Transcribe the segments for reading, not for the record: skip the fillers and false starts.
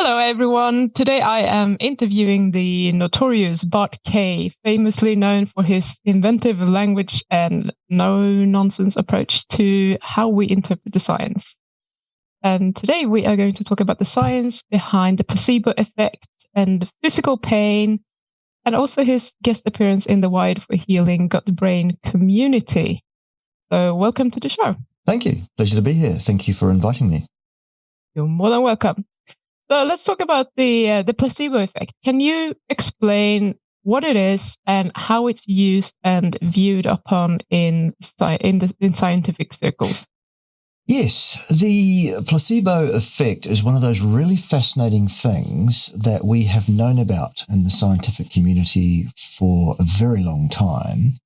Hello, everyone. Today I am interviewing the notorious Bart Kay, famously known for his inventive language and no-nonsense approach to how we interpret the science. And today we are going to talk about the science behind the placebo effect and the physical pain, and also his guest appearance in the Wired for Healing Gut-Brain community. So welcome to the show. Thank you. Pleasure to be here. Thank you for inviting me. You're more than welcome. So let's talk about the placebo effect. Can you explain what it is and how it's used and viewed upon in scientific circles? Yes, the placebo effect is one of those really fascinating things that we have known about in the scientific community for a very long time,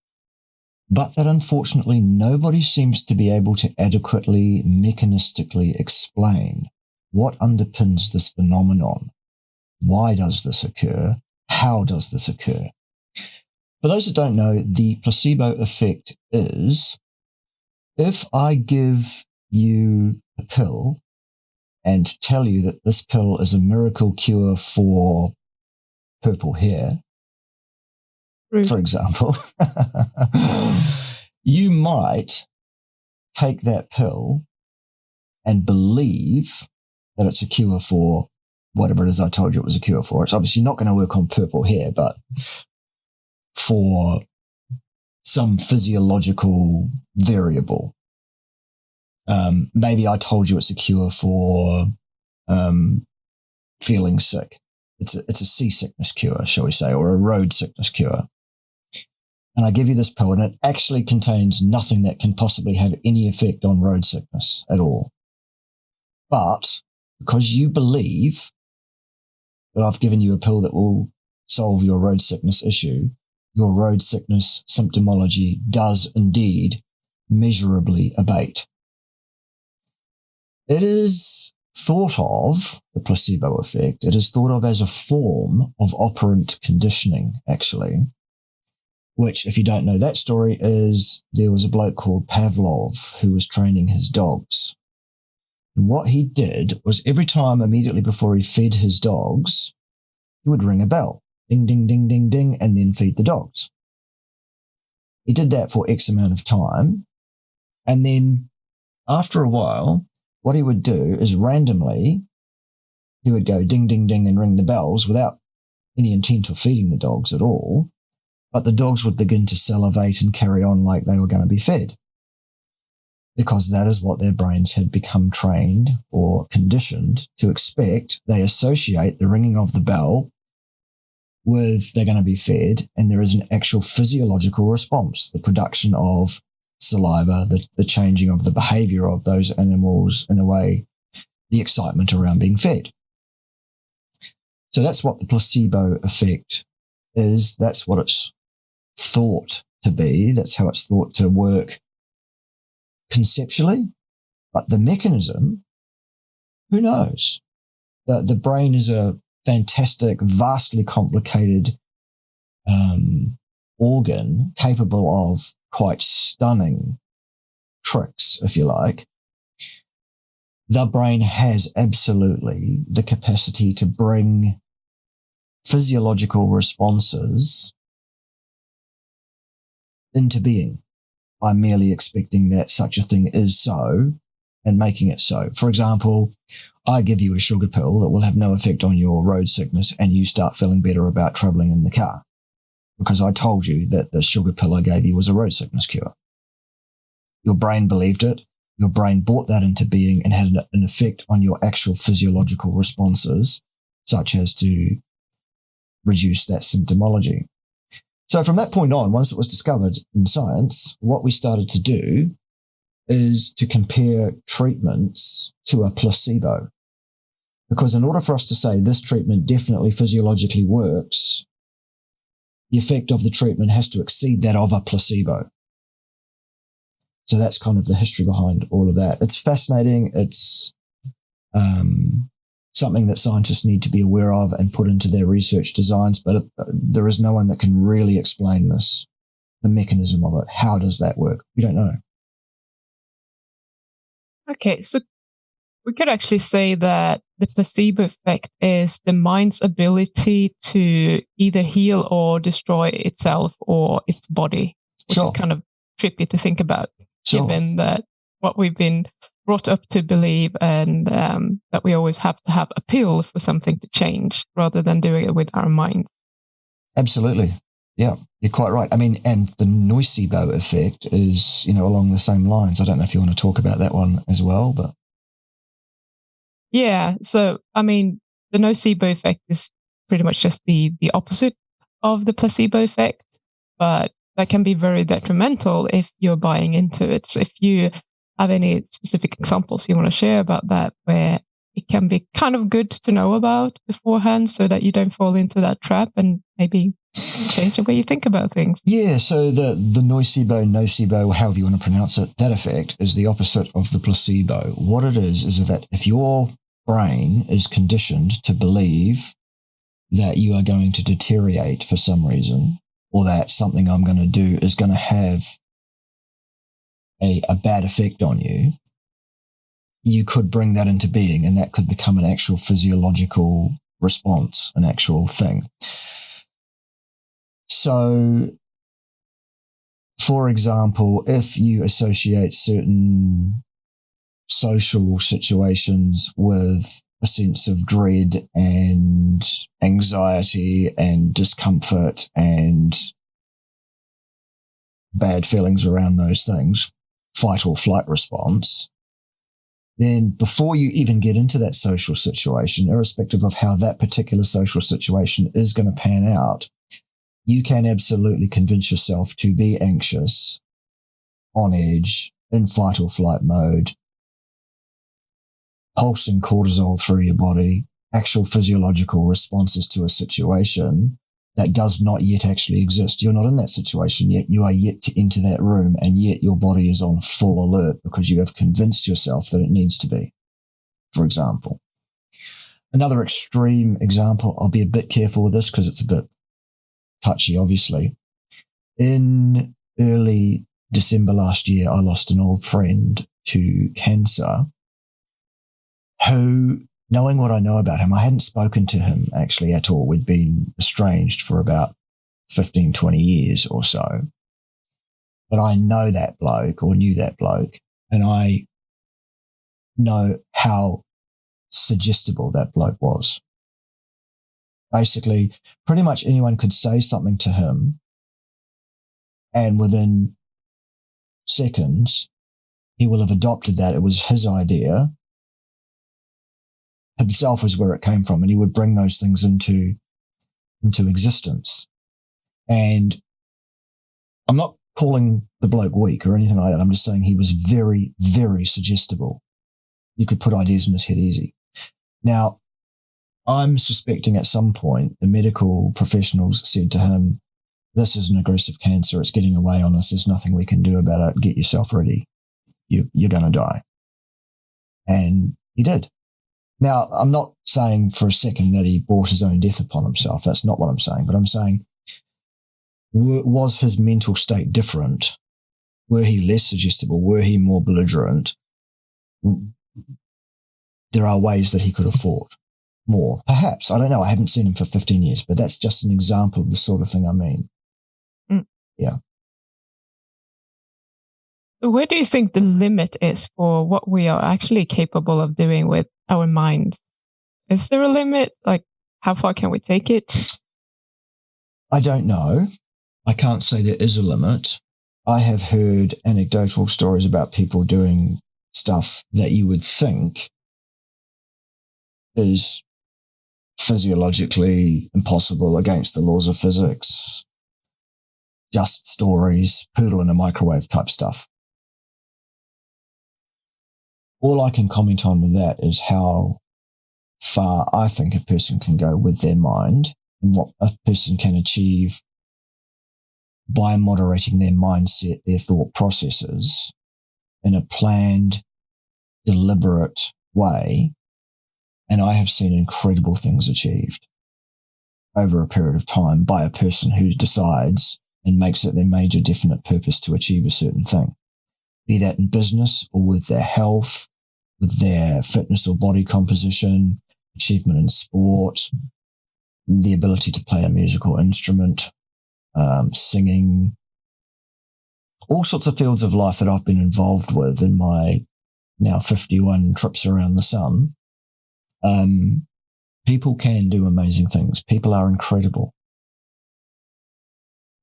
but that unfortunately nobody seems to be able to adequately mechanistically explain. What underpins this phenomenon? Why does this occur? How does this occur? For those that don't know, the placebo effect is if I give you a pill and tell you that this pill is a miracle cure for purple hair, for example, you might take that pill and believe that it's a cure for whatever it is I told you it was a cure for. It's obviously not going to work on purple hair, but for some physiological variable. Maybe I told you it's a cure for feeling sick. It's a seasickness cure, shall we say, or a road sickness cure. And I give you this pill and it actually contains nothing that can possibly have any effect on road sickness at all. But because you believe that I've given you a pill that will solve your road sickness issue, your road sickness symptomology does indeed measurably abate. It is thought of, the placebo effect, it is thought of as a form of operant conditioning, actually, which, if you don't know that story, is there was a bloke called Pavlov who was training his dogs. And what he did was every time immediately before he fed his dogs, he would ring a bell, ding, ding, ding, ding, ding, and then feed the dogs. He did that for X amount of time. And then after a while, what he would do is randomly, he would go ding, ding, ding and ring the bells without any intent of feeding the dogs at all. But the dogs would begin to salivate and carry on like they were going to be fed, because that is what their brains had become trained or conditioned to expect. They associate the ringing of the bell with they're going to be fed, and there is an actual physiological response, the production of saliva, the changing of the behavior of those animals, in a way, the excitement around being fed. So that's what the placebo effect is. That's what it's thought to be. That's how it's thought to work conceptually, but the mechanism, who knows? The brain is a fantastic, vastly complicated organ capable of quite stunning tricks, if you like. The brain has absolutely the capacity to bring physiological responses into being by merely expecting that such a thing is so and making it so. For example, I give you a sugar pill that will have no effect on your road sickness and you start feeling better about traveling in the car because I told you that the sugar pill I gave you was a road sickness cure. Your brain believed it. Your brain brought that into being and had an effect on your actual physiological responses, such as to reduce that symptomology. So from that point on, once it was discovered in science, what we started to do is to compare treatments to a placebo. Because in order for us to say this treatment definitely physiologically works, the effect of the treatment has to exceed that of a placebo. So that's kind of the history behind all of that. It's fascinating. It's something that scientists need to be aware of and put into their research designs, but there is no one that can really explain this, the mechanism of it. How does that work? We don't know. Okay, so we could actually say that the placebo effect is the mind's ability to either heal or destroy itself or its body, which is kind of trippy to think about, given that what we've been brought up to believe, and that we always have to have a pill for something to change rather than doing it with our mind. Absolutely. Yeah, you're quite right. I mean, and the nocebo effect is, along the same lines. I don't know if you want to talk about that one as well, but. Yeah. So, I mean, the nocebo effect is pretty much just the opposite of the placebo effect, but that can be very detrimental if you're buying into it. So if you have any specific examples you want to share about that, where it can be kind of good to know about beforehand so that you don't fall into that trap and maybe change the way you think about things. Yeah, so the nocebo, however you want to pronounce it, that effect is the opposite of the placebo. What it is that if your brain is conditioned to believe that you are going to deteriorate for some reason, or that something I'm going to do is going to have a bad effect on you, you could bring that into being, and that could become an actual physiological response, an actual thing. So, for example, if you associate certain social situations with a sense of dread and anxiety and discomfort and bad feelings around those things, fight or flight response, then before you even get into that social situation, irrespective of how that particular social situation is going to pan out, you can absolutely convince yourself to be anxious, on edge, in fight or flight mode, pulsing cortisol through your body, actual physiological responses to a situation that does not yet actually exist. You're not in that situation yet. You are yet to enter that room, and yet your body is on full alert because you have convinced yourself that it needs to be, for example. Another extreme example, I'll be a bit careful with this because it's a bit touchy, obviously. In early December last year, I lost an old friend to cancer who, knowing what I know about him, I hadn't spoken to him actually at all. We'd been estranged for about 15, 20 years or so. But I know that bloke, or knew that bloke, and I know how suggestible that bloke was. Basically, pretty much anyone could say something to him, and within seconds, he will have adopted that. It was his idea. Himself is where it came from, and he would bring those things into existence. And I'm not calling the bloke weak or anything like that. I'm just saying he was very, very suggestible. You could put ideas in his head easy. Now, I'm suspecting at some point the medical professionals said to him, "This is an aggressive cancer. It's getting away on us. There's nothing we can do about it. Get yourself ready. You're going to die." And he did. Now, I'm not saying for a second that he brought his own death upon himself. That's not what I'm saying. But I'm saying, was his mental state different? Were he less suggestible? Were he more belligerent? There are ways that he could have fought more. Perhaps. I don't know. I haven't seen him for 15 years, but that's just an example of the sort of thing I mean. Yeah. Where do you think the limit is for what we are actually capable of doing with our minds? Is there a limit? Like, how far can we take it? I don't know. I can't say there is a limit. I have heard anecdotal stories about people doing stuff that you would think is physiologically impossible, against the laws of physics, just stories, poodle in a microwave type stuff. All I can comment on with that is how far I think a person can go with their mind, and what a person can achieve by moderating their mindset, their thought processes in a planned, deliberate way. And I have seen incredible things achieved over a period of time by a person who decides and makes it their major definite purpose to achieve a certain thing, be that in business or with their health, with their fitness or body composition, achievement in sport, the ability to play a musical instrument, singing, all sorts of fields of life that I've been involved with in my now 51 trips around the sun. People can do amazing things. People are incredible.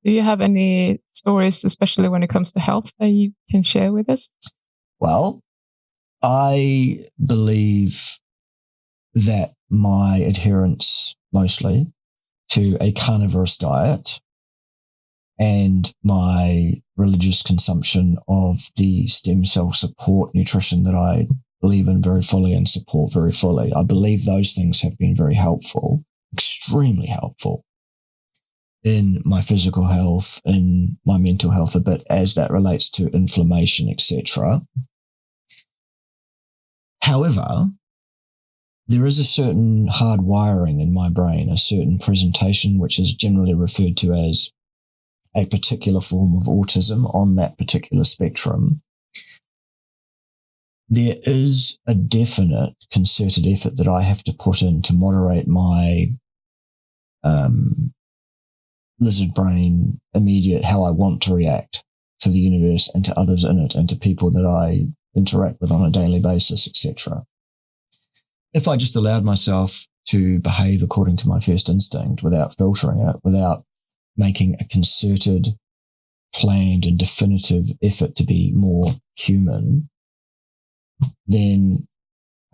Do you have any stories, especially when it comes to health, that you can share with us? Well, I believe that my adherence mostly to a carnivorous diet and my religious consumption of the stem cell support nutrition that I believe in very fully and support very fully. I believe those things have been very helpful, extremely helpful in my physical health, in my mental health a bit as that relates to inflammation, etc. However, there is a certain hard wiring in my brain, a certain presentation, which is generally referred to as a particular form of autism on that particular spectrum. There is a definite concerted effort that I have to put in to moderate my lizard brain immediate, how I want to react to the universe and to others in it and to people that I interact with on a daily basis, etc. If I just allowed myself to behave according to my first instinct without filtering it, without making a concerted, planned and definitive effort to be more human, then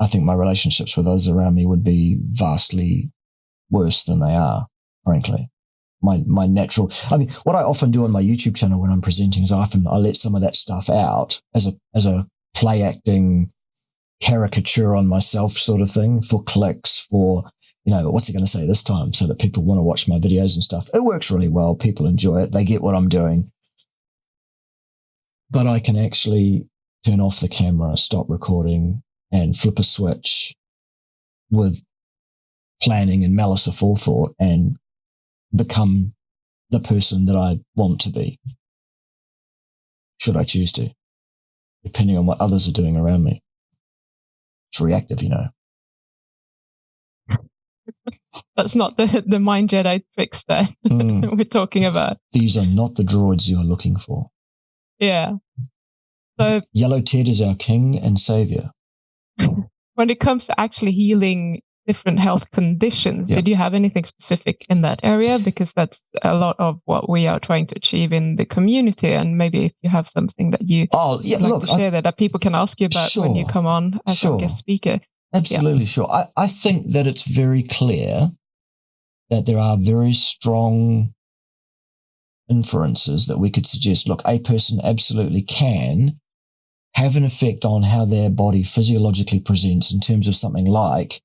I think my relationships with others around me would be vastly worse than they are, frankly. My natural, what I often do on my YouTube channel when I'm presenting is I let some of that stuff out as a play acting caricature on myself sort of thing, for clicks, for, what's he going to say this time, so that people want to watch my videos and stuff. It works really well. People enjoy it. They get what I'm doing. But I can actually turn off the camera, stop recording, and flip a switch with planning and malice aforethought and become the person that I want to be, should I choose to, depending on what others are doing around me. It's reactive, That's not the mind Jedi tricks that we're talking about. These are not the droids you are looking for. Yeah. So Yellow Ted is our king and savior. When it comes to actually healing different health conditions, did you have anything specific in that area? Because that's a lot of what we are trying to achieve in the community. And maybe if you have something that you like to share that people can ask you about when you come on as a guest speaker. Absolutely, sure. I think that it's very clear that there are very strong inferences that we could suggest, look, a person absolutely can have an effect on how their body physiologically presents in terms of something like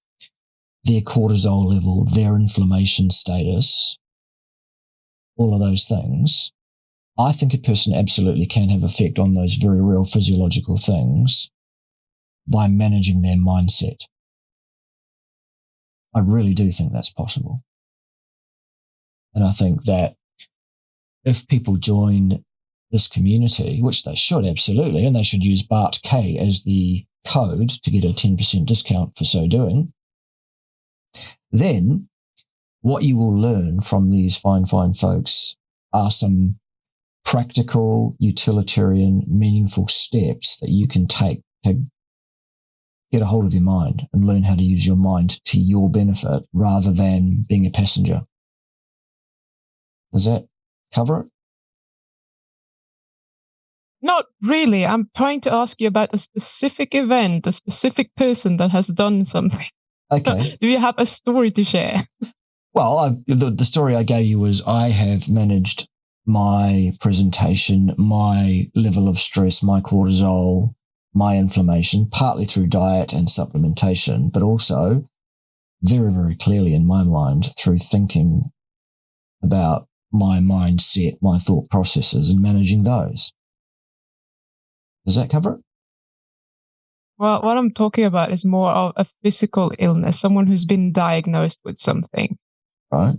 their cortisol level, their inflammation status, all of those things. I think a person absolutely can have effect on those very real physiological things by managing their mindset. I really do think that's possible. And I think that if people join this community, which they should absolutely, and they should use Bart Kay as the code to get a 10% discount for so doing, then what you will learn from these fine folks are some practical, utilitarian, meaningful steps that you can take to get a hold of your mind and learn how to use your mind to your benefit rather than being a passenger. Does that cover it? Not really. I'm trying to ask you about a specific event, a specific person that has done something. Okay. Do you have a story to share? Well, the story I gave you was I have managed my presentation, my level of stress, my cortisol, my inflammation, partly through diet and supplementation, but also very, very clearly in my mind through thinking about my mindset, my thought processes, and managing those. Does that cover it? Well, what I'm talking about is more of a physical illness, someone who's been diagnosed with something. Right.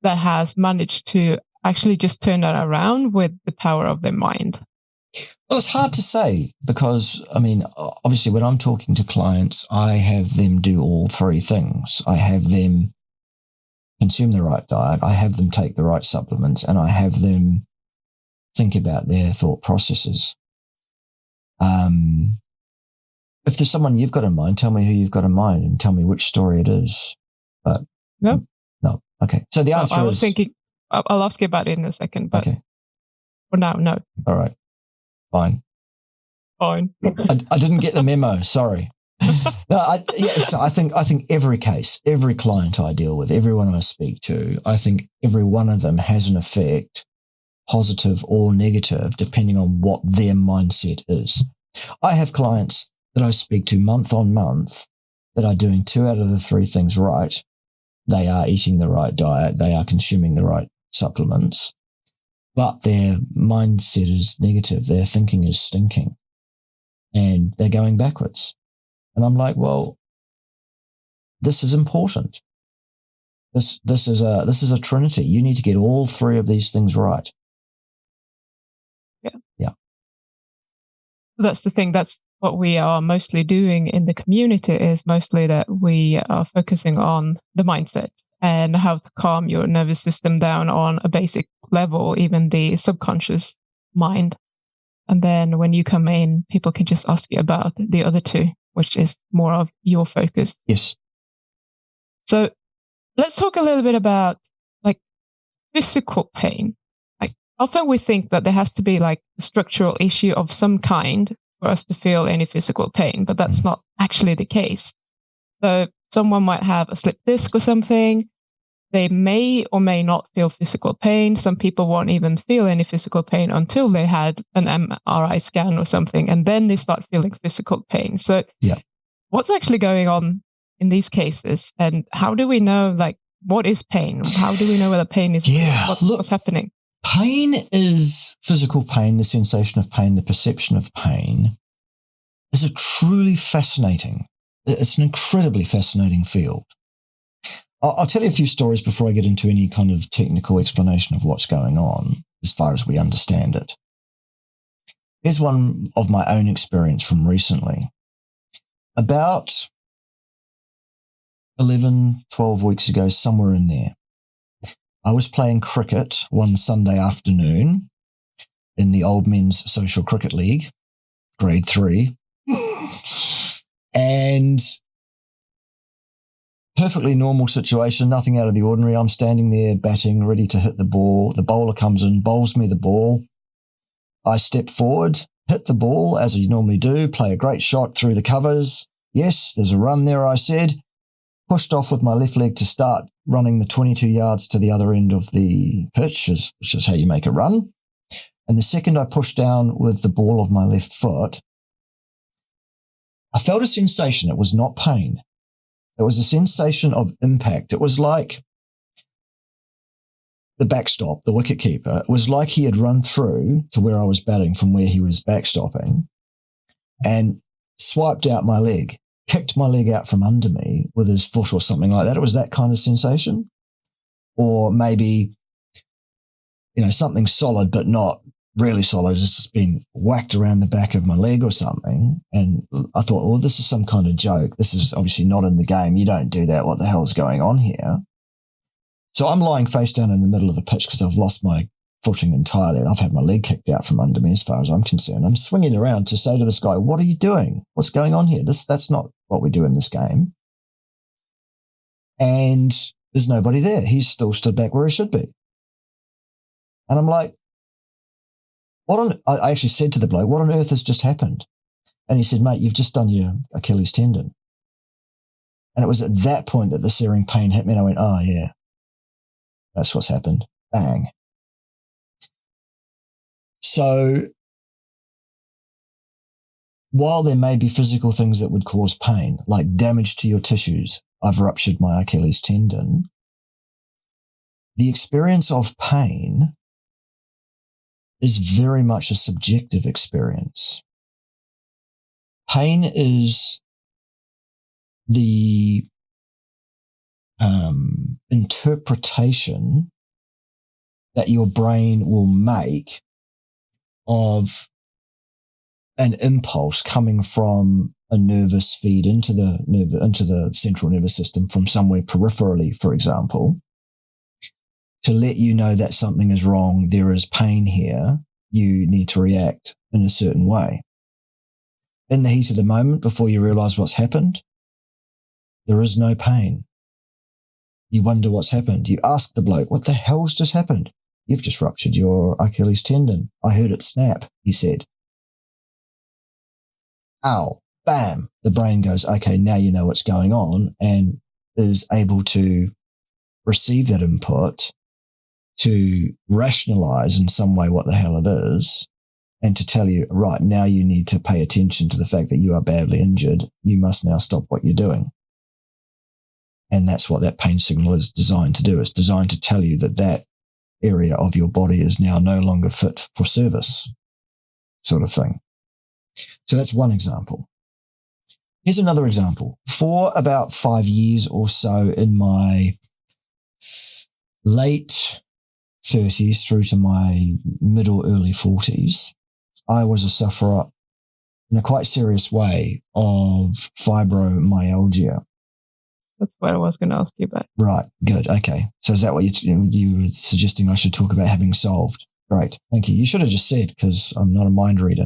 That has managed to actually just turn that around with the power of their mind. Well, it's hard to say because, I mean, obviously when I'm talking to clients, I have them do all three things. I have them consume the right diet, I have them take the right supplements, and I have them think about their thought processes. If there's someone you've got in mind, tell me who you've got in mind and tell me which story it is. But no. Okay. So the answer is... I was thinking, I'll ask you about it in a second, but for now, no. All right. Fine. I didn't get the memo. Sorry. So I think every case, every client I deal with, everyone I speak to, I think every one of them has an effect, positive or negative, depending on what their mindset is. I have clients that I speak to month on month that are doing 2 out of the 3 things right. They are eating the right diet. They are consuming the right supplements, but their mindset is negative. Their thinking is stinking and they're going backwards. And I'm like, well, this is important. This is a trinity. You need to get all 3 of these things right. Yeah. That's the thing. That's what we are mostly doing in the community, is mostly that we are focusing on the mindset and how to calm your nervous system down on a basic level, even the subconscious mind. And then when you come in, people can just ask you about the other 2, which is more of your focus. Yes. So let's talk a little bit about like physical pain. Like often we think that there has to be like a structural issue of some kind for us to feel any physical pain, but that's not actually the case. So someone might have a slipped disc or something. They may or may not feel physical pain. Some people won't even feel any physical pain until they had an MRI scan or something, and then they start feeling physical pain. So what's actually going on in these cases, and how do we know, like, what is pain? How do we know whether pain is what's happening? Pain is physical pain, the sensation of pain, the perception of pain is a truly fascinating, it's an incredibly fascinating field. I'll tell you a few stories before I get into any kind of technical explanation of what's going on as far as we understand it. Here's one of my own experience from recently. About 11, 12 weeks ago, somewhere in there, I was playing cricket one Sunday afternoon in the Old Men's Social Cricket League, grade 3. And perfectly normal situation, nothing out of the ordinary. I'm standing there batting, ready to hit the ball. The bowler comes in, bowls me the ball. I step forward, hit the ball as I normally do, play a great shot through the covers. Yes, there's a run there, I said. Pushed off with my left leg to start running the 22 yards to the other end of the pitch, which is how you make a run. And the second I pushed down with the ball of my left foot, I felt a sensation. It was not pain. It was a sensation of impact. It was like the backstop, the wicketkeeper. It was like he had run through to where I was batting from where he was backstopping and swiped out my leg, kicked my leg out from under me with his foot or something like that. It was that kind of sensation. Or maybe, something solid but not really solid. It's just been whacked around the back of my leg or something. And I thought, well, this is some kind of joke. This is obviously not in the game. You don't do that. What the hell is going on here? So I'm lying face down in the middle of the pitch because I've lost my footing entirely. I've had my leg kicked out from under me as far as I'm concerned. I'm swinging around to say to this guy, what are you doing? What's going on here? That's not what we do in this game. And there's nobody there. He's still stood back where he should be. And I'm like, I actually said to the bloke, what on earth has just happened? And he said, mate, you've just done your Achilles tendon. And it was at that point that the searing pain hit me. And I went, oh yeah, that's what's happened. Bang. So while there may be physical things that would cause pain, like damage to your tissues, I've ruptured my Achilles tendon, the experience of pain is very much a subjective experience. Pain is the interpretation that your brain will make of an impulse coming from a nervous feed into the central nervous system from somewhere peripherally, for example, to let you know that something is wrong, there is pain here, you need to react in a certain way. In the heat of the moment, before you realize what's happened, there is no pain. You wonder what's happened. You ask the bloke, what the hell's just happened? You've just ruptured your Achilles tendon. I heard it snap, he said. Ow, bam. The brain goes, okay, now you know what's going on, and is able to receive that input to rationalize in some way what the hell it is, and to tell you, right, now you need to pay attention to the fact that you are badly injured. You must now stop what you're doing. And that's what that pain signal is designed to do. It's designed to tell you that that area of your body is now no longer fit for service, sort of thing. So that's one example. Here's another example. For about 5 years or so in my late 30s through to my middle, early 40s, I was a sufferer in a quite serious way of fibromyalgia. That's what I was going to ask you about. Right. Good. Okay. So is that what you were suggesting I should talk about having solved? Great. Thank you. You should have just said, because I'm not a mind reader.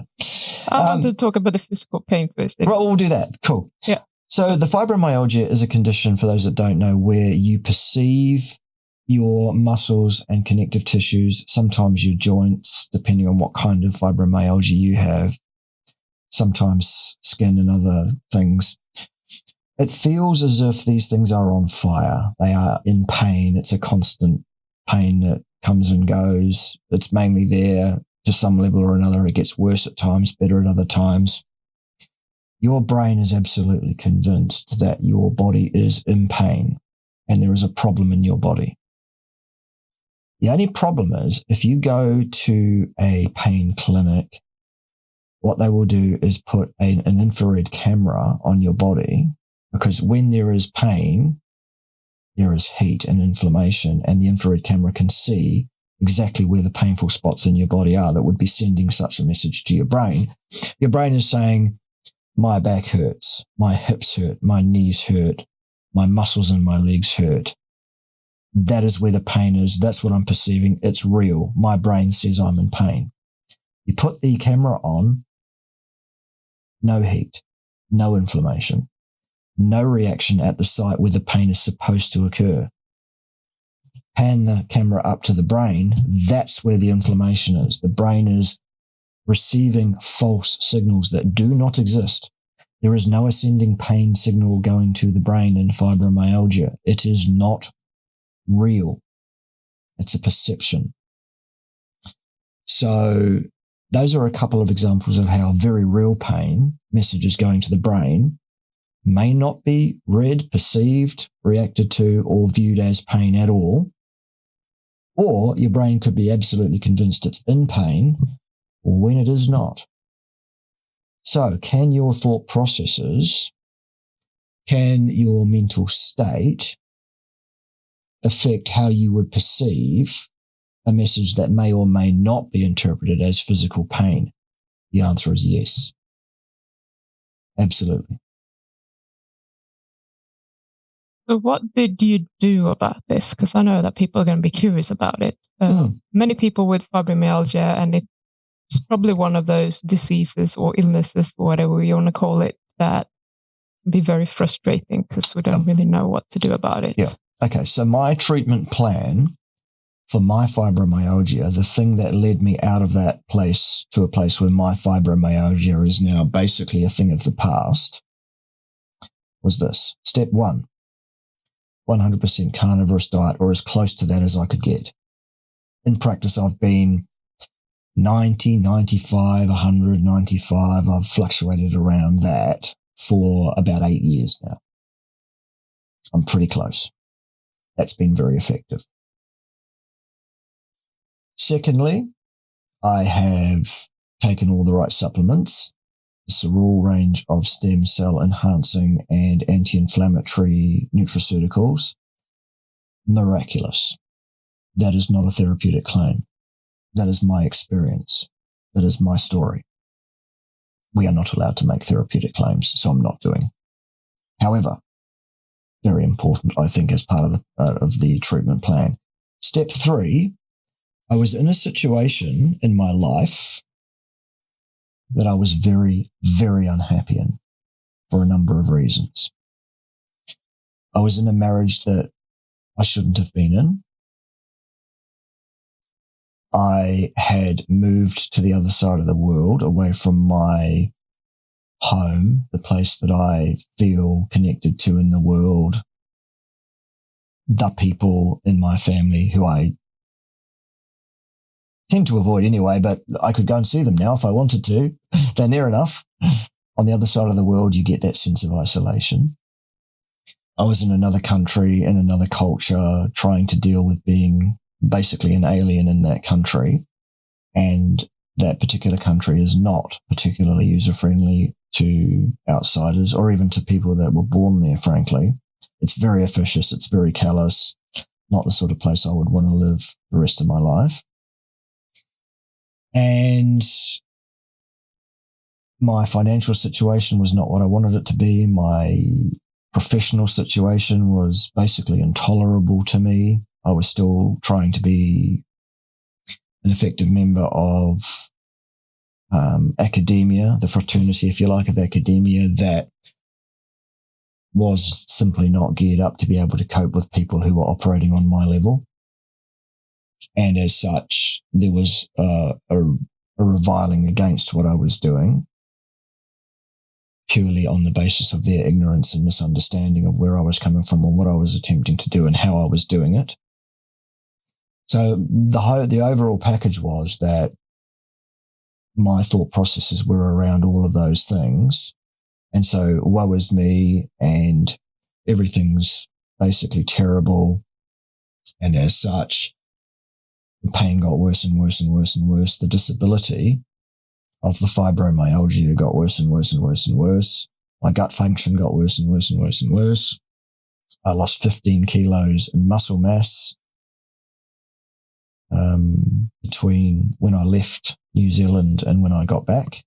I want to talk about the physical pain first. Right. We'll do that. Cool. Yeah. So the fibromyalgia is a condition, for those that don't know, where you perceive your muscles and connective tissues, sometimes your joints, depending on what kind of fibromyalgia you have, sometimes skin and other things. It feels as if these things are on fire. They are in pain. It's a constant pain that comes and goes. It's mainly there to some level or another. It gets worse at times, better at other times. Your brain is absolutely convinced that your body is in pain and there is a problem in your body. The only problem is if you go to a pain clinic, what they will do is put an infrared camera on your body, because when there is pain, there is heat and inflammation, and the infrared camera can see exactly where the painful spots in your body are that would be sending such a message to your brain. Your brain is saying, my back hurts, my hips hurt, my knees hurt, my muscles in my legs hurt. That is where the pain is. That's what I'm perceiving. It's real. My brain says I'm in pain. You put the camera on, no heat, no inflammation, no reaction at the site where the pain is supposed to occur. Pan the camera up to the brain. That's where the inflammation is. The brain is receiving false signals that do not exist. There is no ascending pain signal going to the brain in fibromyalgia. It is not real. It's a perception. So those are a couple of examples of how very real pain, messages going to the brain, may not be read, perceived, reacted to, or viewed as pain at all. Or your brain could be absolutely convinced it's in pain when it is not. So can your thought processes, can your mental state affect how you would perceive a message that may or may not be interpreted as physical pain? The answer is yes. Absolutely. So what did you do about this? Because I know that people are going to be curious about it. Many people with fibromyalgia, and it's probably one of those diseases or illnesses, or whatever you want to call it, that can be very frustrating because we don't really know what to do about it. Yeah. Okay. So my treatment plan for my fibromyalgia, the thing that led me out of that place to a place where my fibromyalgia is now basically a thing of the past, was this. Step 1. 100% carnivorous diet, or as close to that as I could get. In practice, I've been 90, 95, 100, 95. I've fluctuated around that for about 8 years now. I'm pretty close. That's been very effective. Secondly, I have taken all the right supplements. It's a raw range of stem cell enhancing and anti-inflammatory nutraceuticals. Miraculous. That is not a therapeutic claim. That is my experience. That is my story. we are not allowed to make therapeutic claims, so I'm not doing. However, very important, I think, as part of the treatment plan. Step 3, I was in a situation in my life that I was very, very unhappy in for a number of reasons. I was in a marriage that I shouldn't have been in. I had moved to the other side of the world, away from my home, the place that I feel connected to in the world, the people in my family who I tend to avoid anyway, but I could go and see them now if I wanted to. They're near enough. On the other side of the world, you get that sense of isolation. I was in another country, in another culture, trying to deal with being basically an alien in that country. And that particular country is not particularly user-friendly to outsiders or even to people that were born there, frankly. It's very officious. It's very callous. Not the sort of place I would want to live the rest of my life. And my financial situation was not what I wanted it to be. My professional situation was basically intolerable to me. I was still trying to be an effective member of academia, the fraternity, if you like, of academia that was simply not geared up to be able to cope with people who were operating on my level. And as such, there was a reviling against what I was doing, purely on the basis of their ignorance and misunderstanding of where I was coming from and what I was attempting to do and how I was doing it. So the overall package was that my thought processes were around all of those things. And so woe is me, and everything's basically terrible. And as such, the pain got worse and worse and worse and worse. The disability of the fibromyalgia got worse and worse and worse and worse. My gut function got worse and worse and worse and worse. I lost 15 kilos in muscle mass between when I left New Zealand and when I got back.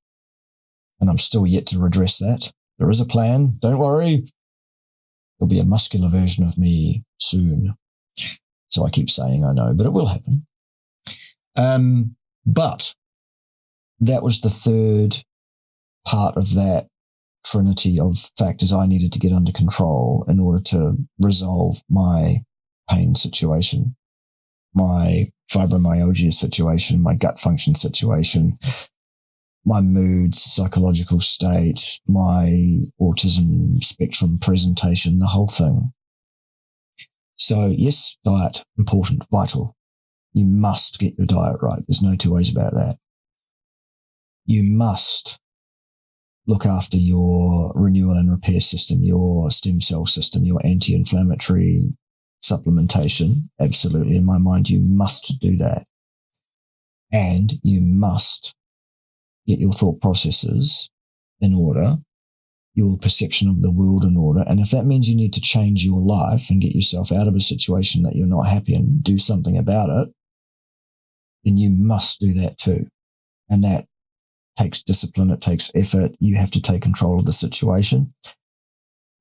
And I'm still yet to redress that. There is a plan. Don't worry. There'll be a muscular version of me soon. So I keep saying I know, but it will happen. But that was the third part of that trinity of factors I needed to get under control in order to resolve my pain situation, my fibromyalgia situation, my gut function situation, my mood, psychological state, my autism spectrum presentation, the whole thing. So yes, diet, important, vital. You must get your diet right. There's no two ways about that. You must look after your renewal and repair system, your stem cell system, your anti-inflammatory supplementation. Absolutely. In my mind, you must do that. And you must get your thought processes in order, your perception of the world in order. And if that means you need to change your life and get yourself out of a situation that you're not happy in, do something about it, then you must do that too. And that takes discipline. It takes effort. You have to take control of the situation.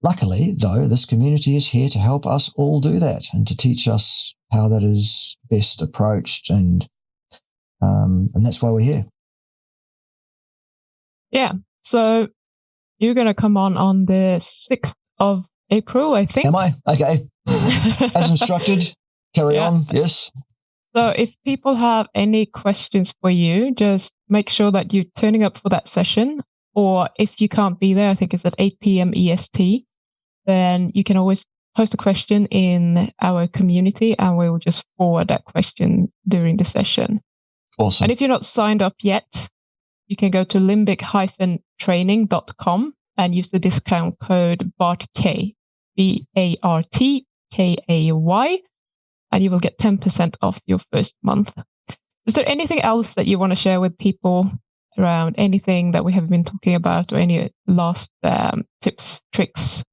Luckily, though, this community is here to help us all do that and to teach us how that is best approached. And that's why we're here. Yeah. So you're going to come on the 6th of April, I think. Am I? Okay. As instructed. Carry on. Yes. So if people have any questions for you, just make sure that you're turning up for that session. Or if you can't be there, I think it's at 8 p.m. EST, then you can always post a question in our community and we will just forward that question during the session. Awesome. And if you're not signed up yet, you can go to limbic-training.com and use the discount code BARTKAY, BARTKAY, and you will get 10% off your first month. Is there anything else that you want to share with people around anything that we have been talking about, or any last tips, tricks,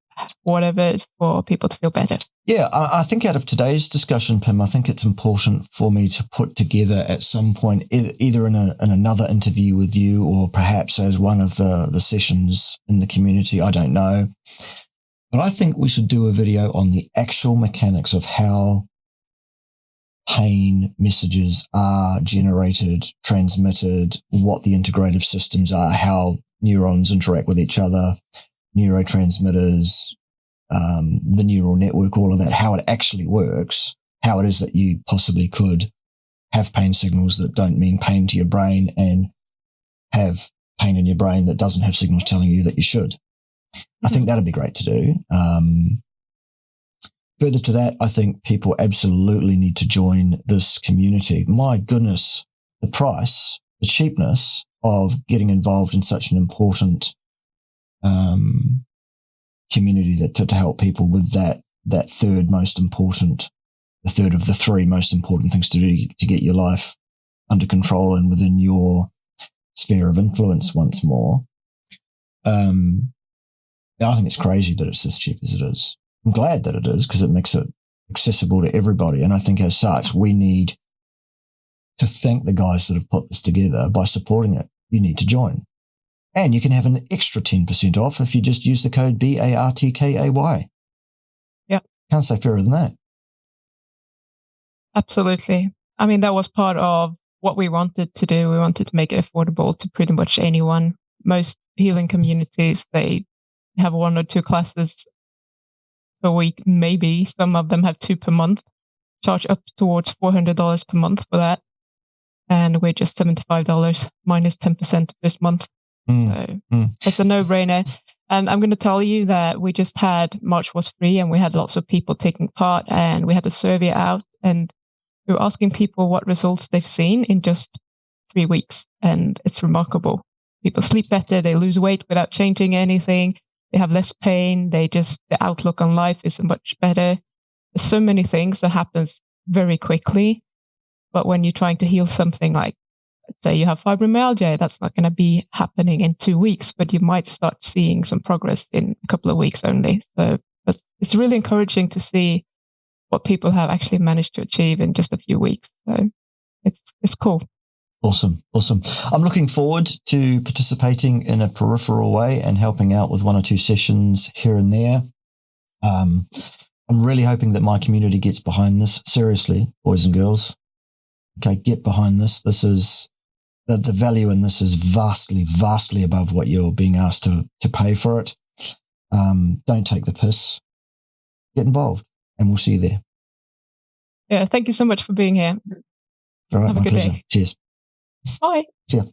whatever for people to feel better. Yeah, I think out of today's discussion, Pim, I think it's important for me to put together at some point, either in another interview with you or perhaps as one of the sessions in the community, I don't know. But I think we should do a video on the actual mechanics of how pain messages are generated, transmitted, what the integrative systems are, how neurons interact with each other, neurotransmitters, the neural network, all of that, how it actually works, how it is that you possibly could have pain signals that don't mean pain to your brain and have pain in your brain that doesn't have signals telling you that you should. I think that'd be great to do. Further to that, I think people absolutely need to join this community. My goodness, the price, the cheapness of getting involved in such an important community to help people with that third most important, the third of the three most important things to do to get your life under control and within your sphere of influence once more. I think it's crazy that it's as cheap as it is. I'm glad that it is because it makes it accessible to everybody. And I think as such, we need to thank the guys that have put this together by supporting it. You need to join. And you can have an extra 10% off if you just use the code BARTKAY. Yeah. Can't say fairer than that. Absolutely. I mean, that was part of what we wanted to do. We wanted to make it affordable to pretty much anyone. Most healing communities, they have 1 or 2 classes per week, maybe. Some of them have 2 per month, charge up towards $400 per month for that. And we're just $75 minus 10% this month. So it's a no-brainer. And I'm going to tell you that we just had March was free and we had lots of people taking part and we had a survey out and we were asking people what results they've seen in just 3 weeks. And it's remarkable. People sleep better. They lose weight without changing anything. They have less pain. The outlook on life is much better. There's so many things that happens very quickly. But when you're trying to heal something like, say you have fibromyalgia, that's not going to be happening in 2 weeks, but you might start seeing some progress in a couple of weeks only. So it's really encouraging to see what people have actually managed to achieve in just a few weeks. So it's cool. Awesome. I'm looking forward to participating in a peripheral way and helping out with 1 or 2 sessions here and there. I'm really hoping that my community gets behind this. Seriously, boys and girls. Okay, get behind this. This is the value in this is vastly, vastly above what you're being asked to pay for it. Don't take the piss. Get involved, and we'll see you there. Yeah, thank you so much for being here. All right, have a my good pleasure. day. Cheers. Bye. See ya.